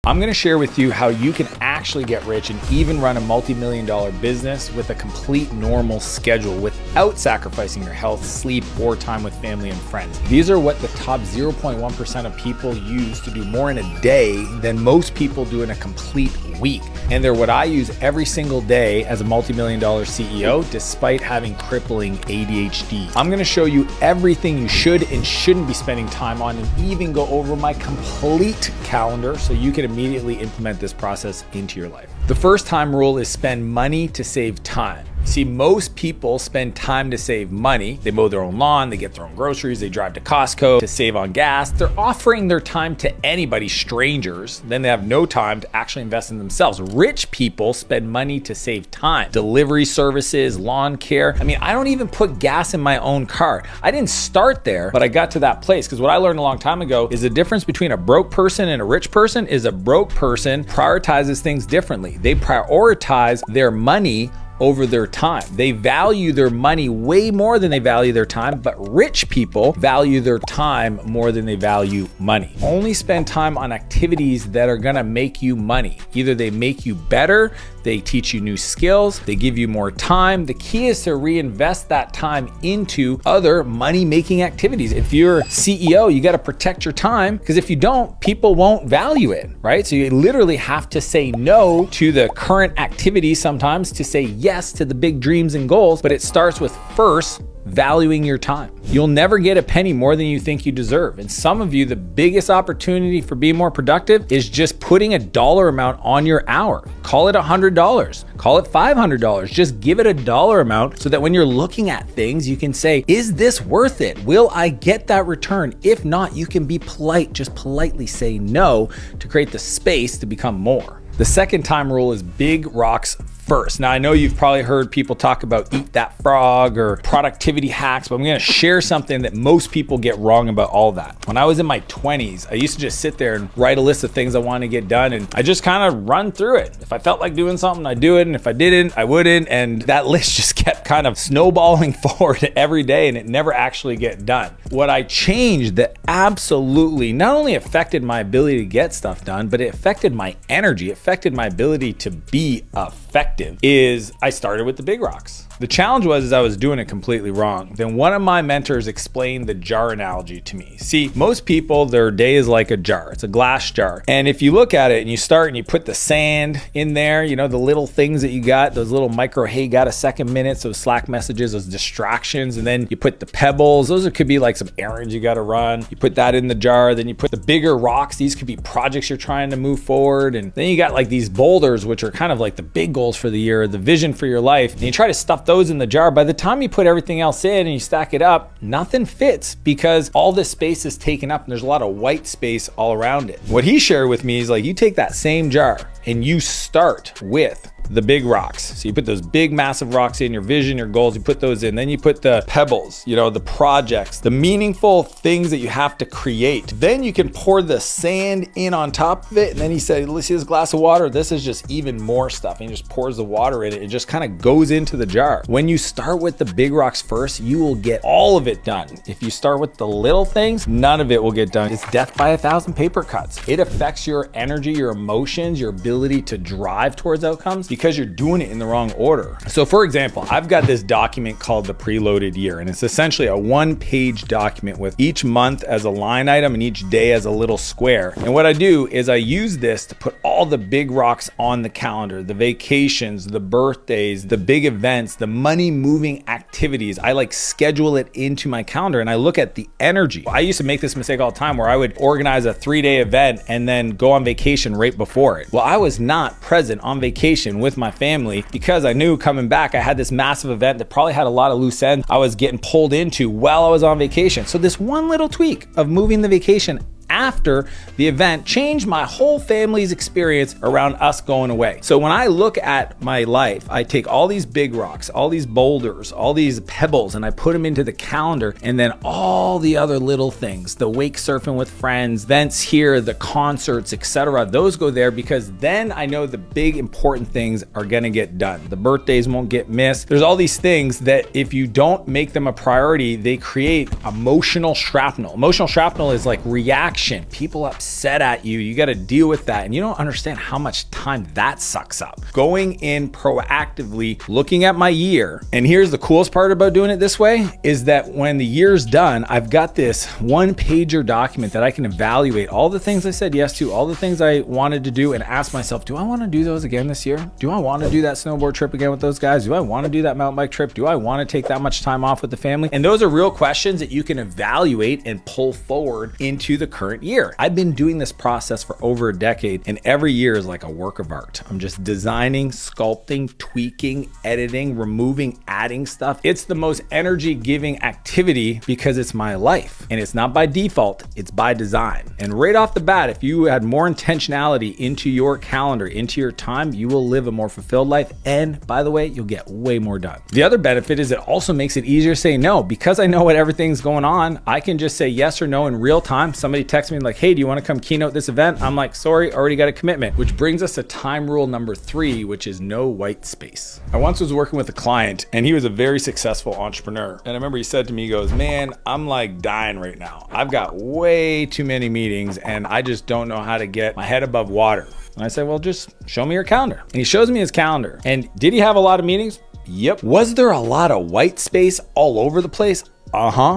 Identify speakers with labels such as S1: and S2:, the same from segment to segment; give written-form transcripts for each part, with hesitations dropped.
S1: I'm going to share with you how you can actually get rich and even run a multi-million-dollar business with a complete normal schedule without sacrificing your health, sleep, or time with family and friends. These are what the top 0.1% of people use to do more in a day than most people do in a complete week. And they're what I use every single day as a multi-million-dollar CEO, despite having crippling ADHD. I'm going to show you everything you should and shouldn't be spending time on, and even go over my complete calendar so you can immediately implement this process into your life. The first time rule is spend money to save time. See, most people spend time to save money. They mow their own lawn, they get their own groceries, they drive to Costco to save on gas. They're offering their time to anybody, strangers. Then they have no time to actually invest in themselves. Rich people spend money to save time. Delivery services, lawn care. I mean, I don't even put gas in my own car. I didn't start there, but I got to that place because what I learned a long time ago is the difference between a broke person and a rich person is a broke person prioritizes things differently. They prioritize their money over their time. They value their money way more than they value their time, but rich people value their time more than they value money. Only spend time on activities that are gonna make you money. Either they make you better, they teach you new skills, they give you more time. The key is to reinvest that time into other money-making activities. If you're CEO, you gotta protect your time, because if you don't, people won't value it, right? So you literally have to say no to the current activities sometimes to say yes to the big dreams and goals, but it starts with first valuing your time. You'll never get a penny more than you think you deserve. And some of you, the biggest opportunity for being more productive is just putting a dollar amount on your hour. Call it $100, call it $500. Just give it a dollar amount so that when you're looking at things, you can say, is this worth it? Will I get that return? If not, you can be polite. Just politely say no to create the space to become more. The second time rule is big rocks first. Now, I know you've probably heard people talk about eat that frog or productivity hacks, but I'm gonna share something that most people get wrong about all that. When I was in my 20s, I used to just sit there and write a list of things I wanted to get done, and I just kind of run through it. If I felt like doing something, I'd do it, and if I didn't, I wouldn't, and that list just kept kind of snowballing forward every day, and it never actually get done. What I changed that absolutely not only affected my ability to get stuff done, but it affected my energy, affected my ability to be effective, is I started with the big rocks. The challenge was I was doing it completely wrong. Then one of my mentors explained the jar analogy to me. See, most people, their day is like a jar. It's a glass jar. And if you look at it and you start and you put the sand in there, you know, the little things that you got, those little micro, hey, got a second minutes, those Slack messages, those distractions, and then you put the pebbles. Those could be like some errands you got to run. You put that in the jar, then you put the bigger rocks. These could be projects you're trying to move forward. And then you got like these boulders, which are kind of like the big goals for the year, the vision for your life. And you try to stuff those in the jar. By the time you put everything else in and you stack it up, nothing fits because all this space is taken up and there's a lot of white space all around it. What he shared with me is like, you take that same jar and you start with the big rocks. So you put those big, massive rocks in, your vision, your goals, you put those in. Then you put the pebbles, you know, the projects, the meaningful things that you have to create. Then you can pour the sand in on top of it. And then he said, let's see this glass of water. This is just even more stuff. And he just pours the water in it. It just kind of goes into the jar. When you start with the big rocks first, you will get all of it done. If you start with the little things, none of it will get done. It's death by 1,000 paper cuts. It affects your energy, your emotions, your ability to drive towards outcomes, because you're doing it in the wrong order. So for example, I've got this document called the preloaded year, and it's essentially a one-page document with each month as a line item and each day as a little square. And what I do is I use this to put all the big rocks on the calendar, the vacations, the birthdays, the big events, the money-moving activities. I like schedule it into my calendar and I look at the energy. I used to make this mistake all the time where I would organize a 3-day event and then go on vacation right before it. Well, I was not present on vacation with my family because I knew coming back I had this massive event that probably had a lot of loose ends I was getting pulled into while I was on vacation. So this one little tweak of moving the vacation after the event changed my whole family's experience around us going away. So when I look at my life, I take all these big rocks, all these boulders, all these pebbles, and I put them into the calendar, and then all the other little things, the wake surfing with friends, events here, the concerts, etc., those go there because then I know the big important things are gonna get done. The birthdays won't get missed. There's all these things that if you don't make them a priority, they create emotional shrapnel. Emotional shrapnel is like reaction reaction, people upset at you. You got to deal with that. And you don't understand how much time that sucks up. Going in proactively, looking at my year. And here's the coolest part about doing it this way is that when the year's done, I've got this 1-pager document that I can evaluate all the things I said yes to, all the things I wanted to do, and ask myself, do I want to do those again this year? Do I want to do that snowboard trip again with those guys? Do I want to do that mountain bike trip? Do I want to take that much time off with the family? And those are real questions that you can evaluate and pull forward into the current year. I've been doing this process for over a decade, and every year is like a work of art. I'm just designing, sculpting, tweaking, editing, removing, adding stuff. It's the most energy-giving activity because it's my life, and it's not by default, it's by design. And right off the bat, if you add more intentionality into your calendar, into your time, you will live a more fulfilled life. And by the way, you'll get way more done. The other benefit is it also makes it easier to say no. Because I know what everything's going on, I can just say yes or no in real time. Somebody texts me like, hey, do you want to come keynote this event? I'm like, sorry, already got a commitment. Which brings us to time rule number 3, which is no white space. I once was working with a client, and he was a very successful entrepreneur. And I remember he said to me, he goes, man, I'm like dying right now. I've got way too many meetings, and I just don't know how to get my head above water. And I said, well, just show me your calendar. And he shows me his calendar. And did he have a lot of meetings? Yep. Was there a lot of white space all over the place?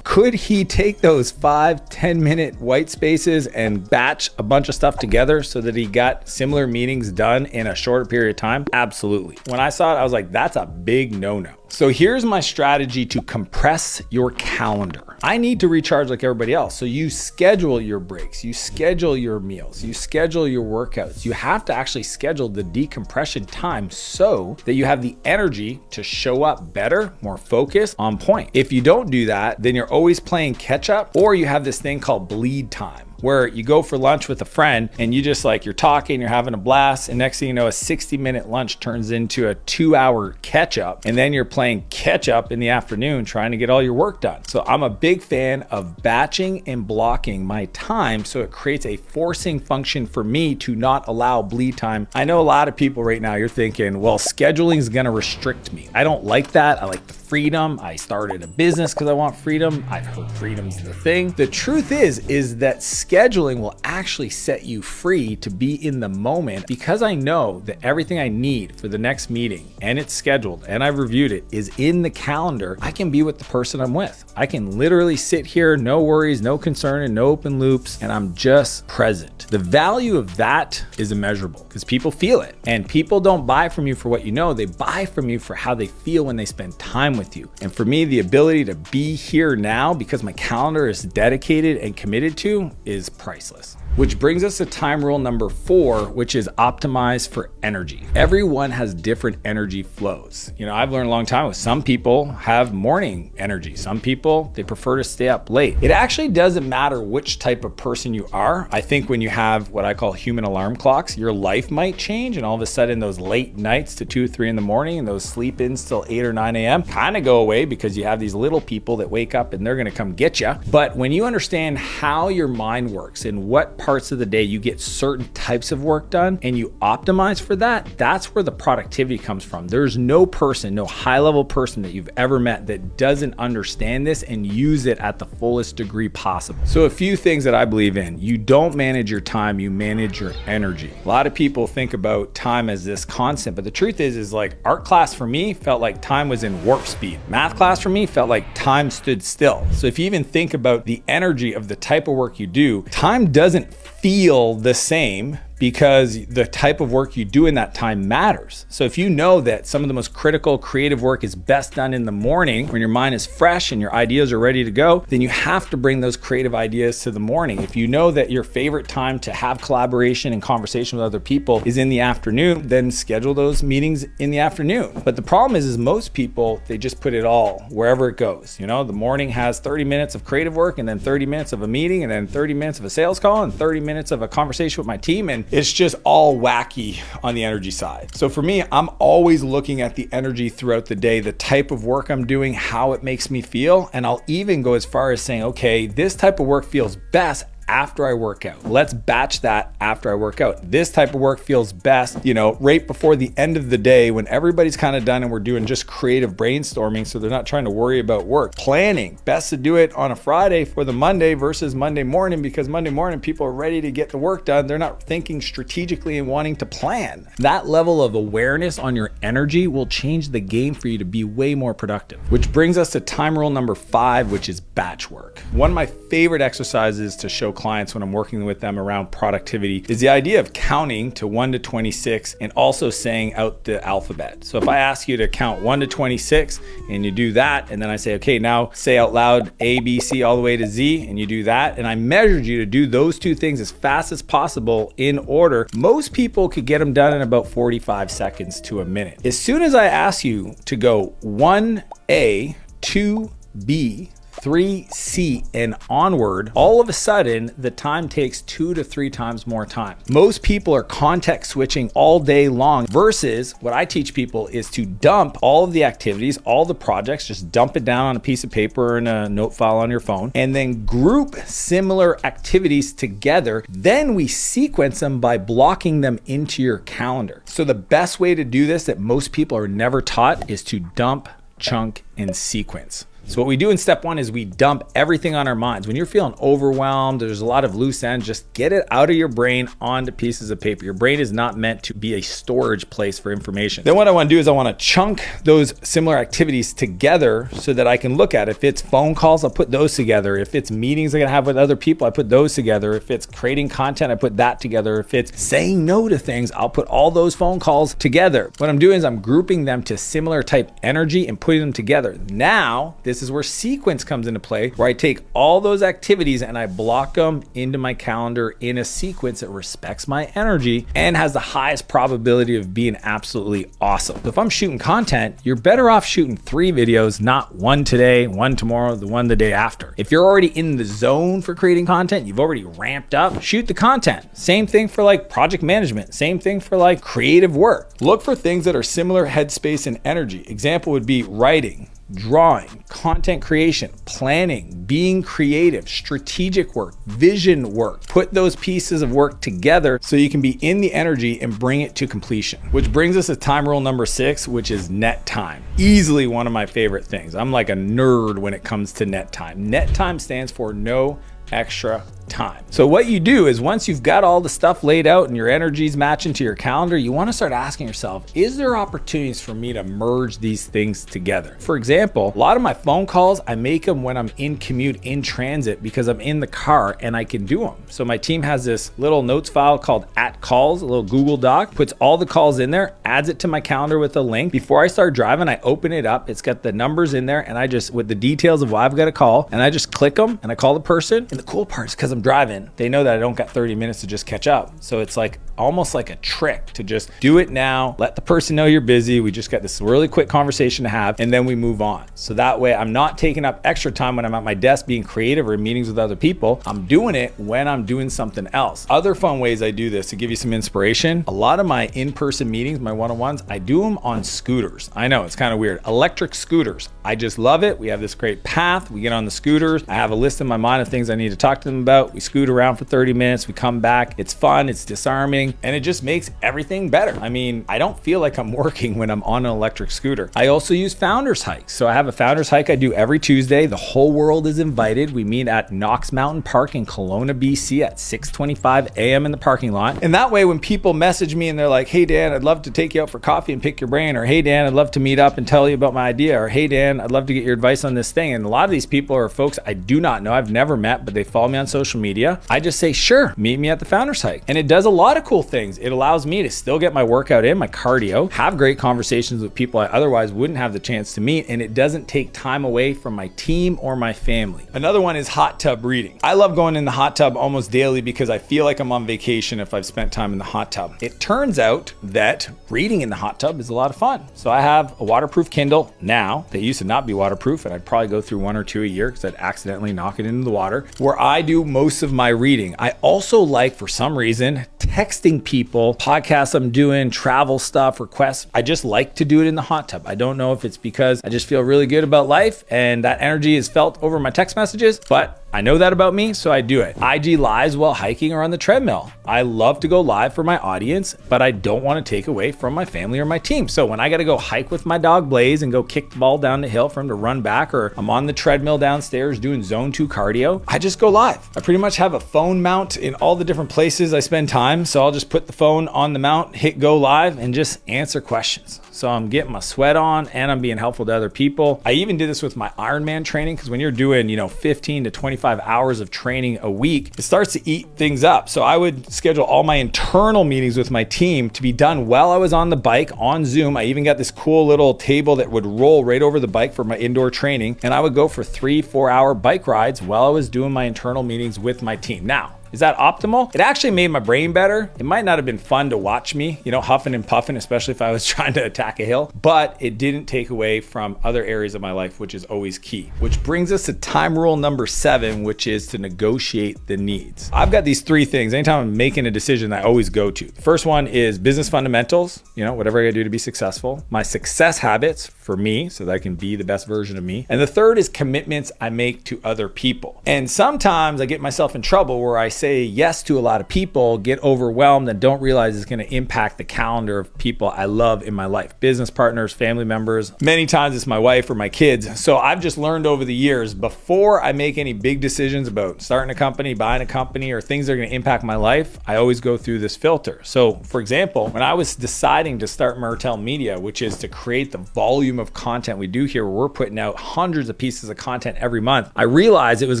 S1: Could he take those 5-10 minute white spaces and batch a bunch of stuff together so that he got similar meetings done in a shorter period of time? Absolutely. When I saw it, I was like, that's a big no-no. So here's my strategy to compress your calendar. I need to recharge like everybody else. So you schedule your breaks, you schedule your meals, you schedule your workouts. You have to actually schedule the decompression time so that you have the energy to show up better, more focused, on point. If you don't do that, then you're always playing catch up, or you have this thing called bleed time, where you go for lunch with a friend and you just like, you're talking, you're having a blast, and next thing you know, a 60-minute lunch turns into a 2-hour catch up, and then you're playing catch up in the afternoon trying to get all your work done. So I'm a big fan of batching and blocking my time so it creates a forcing function for me to not allow bleed time. I know a lot of people right now, you're thinking, well, scheduling is gonna restrict me. I don't like that. I like the freedom. I started a business because I want freedom. I've heard freedom's the thing. The truth is that scheduling will actually set you free to be in the moment, because I know that everything I need for the next meeting, and it's scheduled and I've reviewed it, is in the calendar. I can be with the person I'm with. I can literally sit here, no worries, no concern, and no open loops, and I'm just present. The value of that is immeasurable because people feel it, and people don't buy from you for what you know. They buy from you for how they feel when they spend time with you. And for me, the ability to be here now because my calendar is dedicated and committed to is priceless. Which brings us to time rule number 4, which is optimize for energy. Everyone has different energy flows. You know, I've learned a long time with some people have morning energy. Some people, they prefer to stay up late. It actually doesn't matter which type of person you are. I think when you have what I call human alarm clocks, your life might change, and all of a sudden those late nights to 2, 3 in the morning and those sleep ins till 8 or 9 a.m. kind of go away because you have these little people that wake up and they're gonna come get you. But when you understand how your mind works and what parts of the day you get certain types of work done and you optimize for that, that's where the productivity comes from. There's no person, no high-level person that you've ever met that doesn't understand this and use it at the fullest degree possible. So a few things that I believe in. You don't manage your time, you manage your energy. A lot of people think about time as this constant, but the truth is like art class for me felt like time was in warp speed. Math class for me felt like time stood still. So if you even think about the energy of the type of work you do, time doesn't feel the same because the type of work you do in that time matters. So if you know that some of the most critical creative work is best done in the morning when your mind is fresh and your ideas are ready to go, then you have to bring those creative ideas to the morning. If you know that your favorite time to have collaboration and conversation with other people is in the afternoon, then schedule those meetings in the afternoon. But the problem is most people, they just put it all wherever it goes. You know, the morning has 30 minutes of creative work, and then 30 minutes of a meeting, and then 30 minutes of a sales call, and 30 minutes of a conversation with my team, and it's just all wacky on the energy side. So for me, I'm always looking at the energy throughout the day, the type of work I'm doing, how it makes me feel, and I'll even go as far as saying, okay, this type of work feels best after I work out. Let's batch that after I work out. This type of work feels best, right before the end of the day when everybody's kind of done and we're doing just creative brainstorming, so they're not trying to worry about work. Planning, best to do it on a Friday for the Monday versus Monday morning, because Monday morning people are ready to get the work done. They're not thinking strategically and wanting to plan. That level of awareness on your energy will change the game for you to be way more productive. Which brings us to time rule number 5, which is batch work. One of my favorite exercises to show clients when I'm working with them around productivity is the idea of counting to 1 to 26 and also saying out the alphabet. So if I ask you to count 1 to 26 and you do that, and then I say, okay, now say out loud A, B, C all the way to Z, and you do that, and I measured you to do those two things as fast as possible in order, most people could get them done in about 45 seconds to a minute. As soon as I ask you to go 1A, 2B, 3C and onward, all of a sudden the time takes 2 to 3 times more time. Most people are context switching all day long versus what I teach people is to dump all of the activities, all the projects, just dump it down on a piece of paper or in a note file on your phone, and then group similar activities together. Then we sequence them by blocking them into your calendar. So the best way to do this that most people are never taught is to dump, chunk, and sequence. So what we do in step 1 is we dump everything on our minds. When you're feeling overwhelmed, there's a lot of loose ends, just get it out of your brain onto pieces of paper. Your brain is not meant to be a storage place for information. Then what I want to do is I want to chunk those similar activities together so that I can look at it. If it's phone calls, I'll put those together. If it's meetings I'm going to have with other people, I put those together. If it's creating content, I put that together. If it's saying no to things, I'll put all those phone calls together. What I'm doing is I'm grouping them to similar type energy and putting them together. Now, this is where sequence comes into play, where I take all those activities and I block them into my calendar in a sequence that respects my energy and has the highest probability of being absolutely awesome. So if I'm shooting content, you're better off shooting 3 videos, not 1 today, 1 tomorrow, the one the day after. If you're already in the zone for creating content, you've already ramped up, shoot the content. Same thing for like project management, same thing for like creative work. Look for things that are similar headspace and energy. Example would be writing, drawing, content creation, planning, being creative, strategic work, vision work. Put those pieces of work together so you can be in the energy and bring it to completion. Which brings us to time rule number 6, which is net time. Easily one of my favorite things. I'm like a nerd when it comes to net time. Net time stands for no extra time. So what you do is once you've got all the stuff laid out and your energies matching to your calendar, you want to start asking yourself, is there opportunities for me to merge these things together? For example, a lot of my phone calls, I make them when I'm in commute, in transit, because I'm in the car and I can do them. So my team has this little notes file called @calls, a little Google Doc, puts all the calls in there, adds it to my calendar with a link. Before I start driving, I open it up. It's got the numbers in there and I just, with the details of why I've got a call, and I just click them and I call the person. And the cool part is because I'm driving, they know that I don't got 30 minutes to just catch up. So it's like almost like a trick to just do it now, let the person know you're busy. We just got this really quick conversation to have, and then we move on. So that way I'm not taking up extra time when I'm at my desk being creative or in meetings with other people. I'm doing it when I'm doing something else. Other fun ways I do this to give you some inspiration. A lot of my in-person meetings, my one-on-ones, I do them on scooters. I know it's kind of weird. Electric scooters. I just love it. We have this great path. We get on the scooters. I have a list in my mind of things I need to talk to them about. We scoot around for 30 minutes. We come back. It's fun. It's disarming. And it just makes everything better. I mean, I don't feel like I'm working when I'm on an electric scooter. I also use founders hikes. So I have a founders hike I do every Tuesday. The whole world is invited. We meet at Knox Mountain Park in Kelowna, BC at 6:25 a.m. in the parking lot. And that way, when people message me and they're like, hey, Dan, I'd love to take you out for coffee and pick your brain, or hey, Dan, I'd love to meet up and tell you about my idea, or hey, Dan, I'd love to get your advice on this thing. And a lot of these people are folks I do not know. I've never met, but they follow me on social media. I just say, sure, meet me at the founders hike. And it does a lot of cool things. It allows me to still get my workout in, my cardio, have great conversations with people I otherwise wouldn't have the chance to meet, and it doesn't take time away from my team or my family. Another one is hot tub reading. I love going in the hot tub almost daily because I feel like I'm on vacation if I've spent time in the hot tub. It turns out that reading in the hot tub is a lot of fun. So I have a waterproof Kindle now. They used to not be waterproof, and I'd probably go through 1 or 2 a year because I'd accidentally knock it into the water, where I do most of my reading. I also like, for some reason, texting people, podcasts I'm doing, travel stuff, requests. I just like to do it in the hot tub. I don't know if it's because I just feel really good about life and that energy is felt over my text messages, but I know that about me, so I do it. IG lives while hiking or on the treadmill. I love to go live for my audience, but I don't want to take away from my family or my team. So when I got to go hike with my dog Blaze and go kick the ball down the hill for him to run back, or I'm on the treadmill downstairs doing zone 2 cardio, I just go live. I pretty much have a phone mount in all the different places I spend time. So I'll just put the phone on the mount, hit go live, and just answer questions. So I'm getting my sweat on and I'm being helpful to other people. I even did this with my Ironman training, because when you're doing, 15 to 25 hours of training a week, it starts to eat things up. So I would schedule all my internal meetings with my team to be done while I was on the bike on Zoom. I even got this cool little table that would roll right over the bike for my indoor training. And I would go for 3-4 hour bike rides while I was doing my internal meetings with my team. Now, is that optimal? It actually made my brain better. It might not have been fun to watch me, huffing and puffing, especially if I was trying to attack a hill, but it didn't take away from other areas of my life, which is always key. Which brings us to time rule number 7, which is to negotiate the needs. I've got these 3 things. Anytime I'm making a decision, I always go to. The first one is business fundamentals, whatever I gotta do to be successful. My success habits for me, so that I can be the best version of me. And the third is commitments I make to other people. And sometimes I get myself in trouble where I say yes to a lot of people, get overwhelmed, and don't realize it's going to impact the calendar of people I love in my life. Business partners, family members. Many times it's my wife or my kids. So I've just learned over the years, before I make any big decisions about starting a company, buying a company, or things that are going to impact my life, I always go through this filter. So for example, when I was deciding to start Mertel Media, which is to create the volume of content we do here, where we're putting out hundreds of pieces of content every month, I realized it was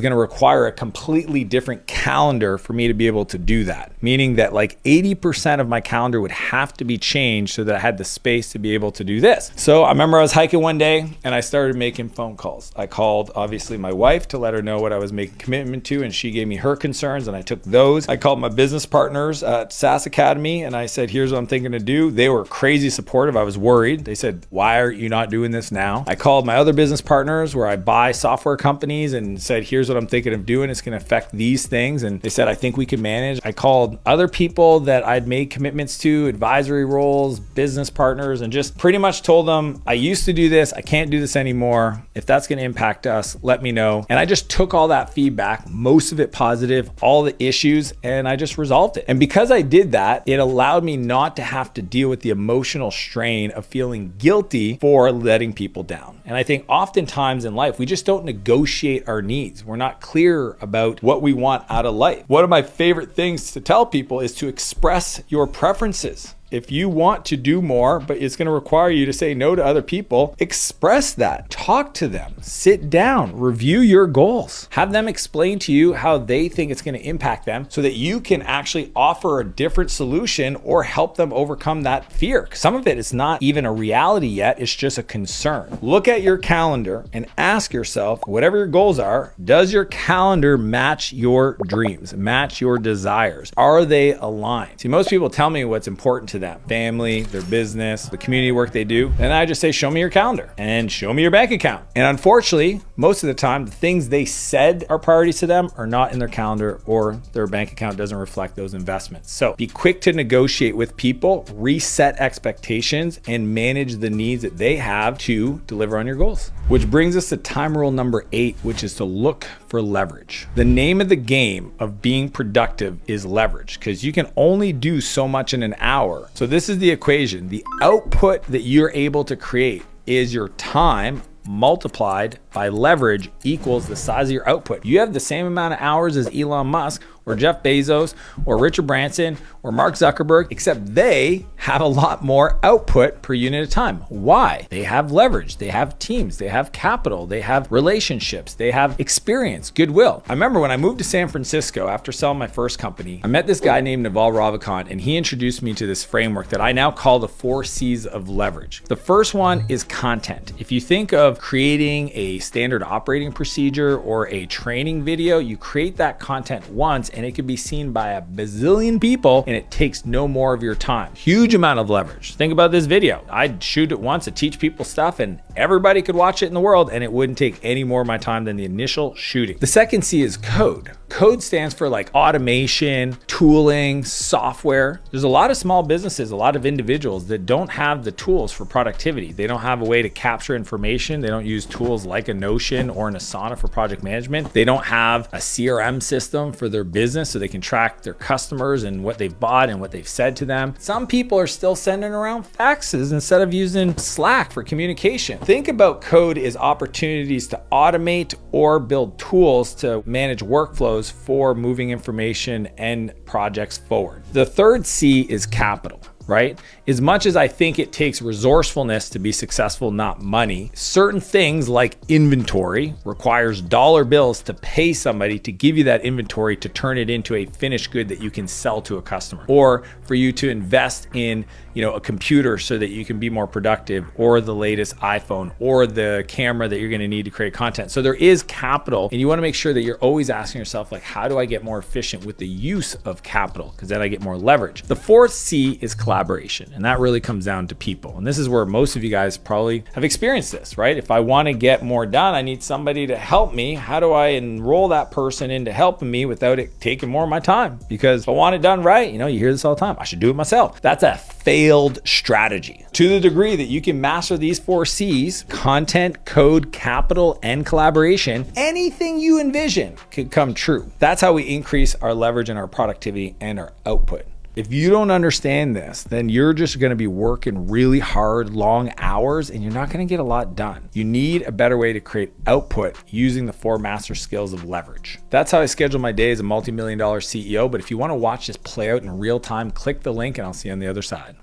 S1: going to require a completely different calendar for me to be able to do that. Meaning that like 80% of my calendar would have to be changed so that I had the space to be able to do this. So I remember I was hiking one day and I started making phone calls. I called obviously my wife to let her know what I was making commitment to, and she gave me her concerns and I took those. I called my business partners at SAS Academy and I said, here's what I'm thinking to do. They were crazy supportive. I was worried. They said, why are you not doing this now? I called my other business partners where I buy software companies and said, here's what I'm thinking of doing. It's going to affect these things. And they said, I think we can manage. I called other people that I'd made commitments to, advisory roles, business partners, and just pretty much told them, I used to do this. I can't do this anymore. If that's going to impact us, let me know. And I just took all that feedback, most of it positive, all the issues, and I just resolved it. And because I did that, it allowed me not to have to deal with the emotional strain of feeling guilty for letting people down. And I think oftentimes in life, we just don't negotiate our needs. We're not clear about what we want out of life. One of my favorite things to tell people is to express your preferences. If you want to do more, but it's going to require you to say no to other people, express that. Talk to them. Sit down. Review your goals. Have them explain to you how they think it's going to impact them so that you can actually offer a different solution or help them overcome that fear. Some of it is not even a reality yet. It's just a concern. Look at your calendar and ask yourself, whatever your goals are, does your calendar match your dreams, match your desires? Are they aligned? See, most people tell me what's important to them, family, their business, the community work they do. And I just say, show me your calendar and show me your bank account. And unfortunately, most of the time, the things they said are priorities to them are not in their calendar, or their bank account doesn't reflect those investments. So be quick to negotiate with people, reset expectations, and manage the needs that they have to deliver on your goals. Which brings us to time rule number 8, which is to look for leverage. The name of the game of being productive is leverage, because you can only do so much in an hour. So this is the equation. The output that you're able to create is your time multiplied by leverage equals the size of your output. You have the same amount of hours as Elon Musk or Jeff Bezos or Richard Branson or Mark Zuckerberg, except they have a lot more output per unit of time. Why? They have leverage, they have teams, they have capital, they have relationships, they have experience, goodwill. I remember when I moved to San Francisco after selling my first company, I met this guy named Naval Ravikant, and he introduced me to this framework that I now call the 4 C's of leverage. The first one is content. If you think of creating a standard operating procedure or a training video, you create that content once and it can be seen by a bazillion people and it takes no more of your time. Huge amount of leverage. Think about this video. I'd shoot it once to teach people stuff and everybody could watch it in the world and it wouldn't take any more of my time than the initial shooting. The second C is code. Code stands for like automation, tooling, software. There's a lot of small businesses, a lot of individuals that don't have the tools for productivity. They don't have a way to capture information. They don't use tools like a Notion or an Asana for project management. They don't have a CRM system for their business so they can track their customers and what they've bought and what they've said to them. Some people are still sending around faxes instead of using Slack for communication. Think about code as opportunities to automate or build tools to manage workflows for moving information and projects forward. The third C is capital. Right? As much as I think it takes resourcefulness to be successful, not money, certain things like inventory requires dollar bills to pay somebody to give you that inventory to turn it into a finished good that you can sell to a customer, or for you to invest in, a computer so that you can be more productive, or the latest iPhone, or the camera that you're going to need to create content. So there is capital, and you want to make sure that you're always asking yourself, like, how do I get more efficient with the use of capital? Because then I get more leverage. The fourth C is collaboration, and that really comes down to people. And this is where most of you guys probably have experienced this, right? If I want to get more done, I need somebody to help me. How do I enroll that person into helping me without it taking more of my time? Because if I want it done right, you hear this all the time, I should do it myself. That's a failed strategy. To the degree that you can master these 4 C's, content, code, capital, and collaboration, anything you envision could come true. That's how we increase our leverage and our productivity and our output. If you don't understand this, then you're just going to be working really hard, long hours, and you're not going to get a lot done. You need a better way to create output using the 4 master skills of leverage. That's how I schedule my day as a multi-million-dollar CEO. But if you want to watch this play out in real time, click the link and I'll see you on the other side.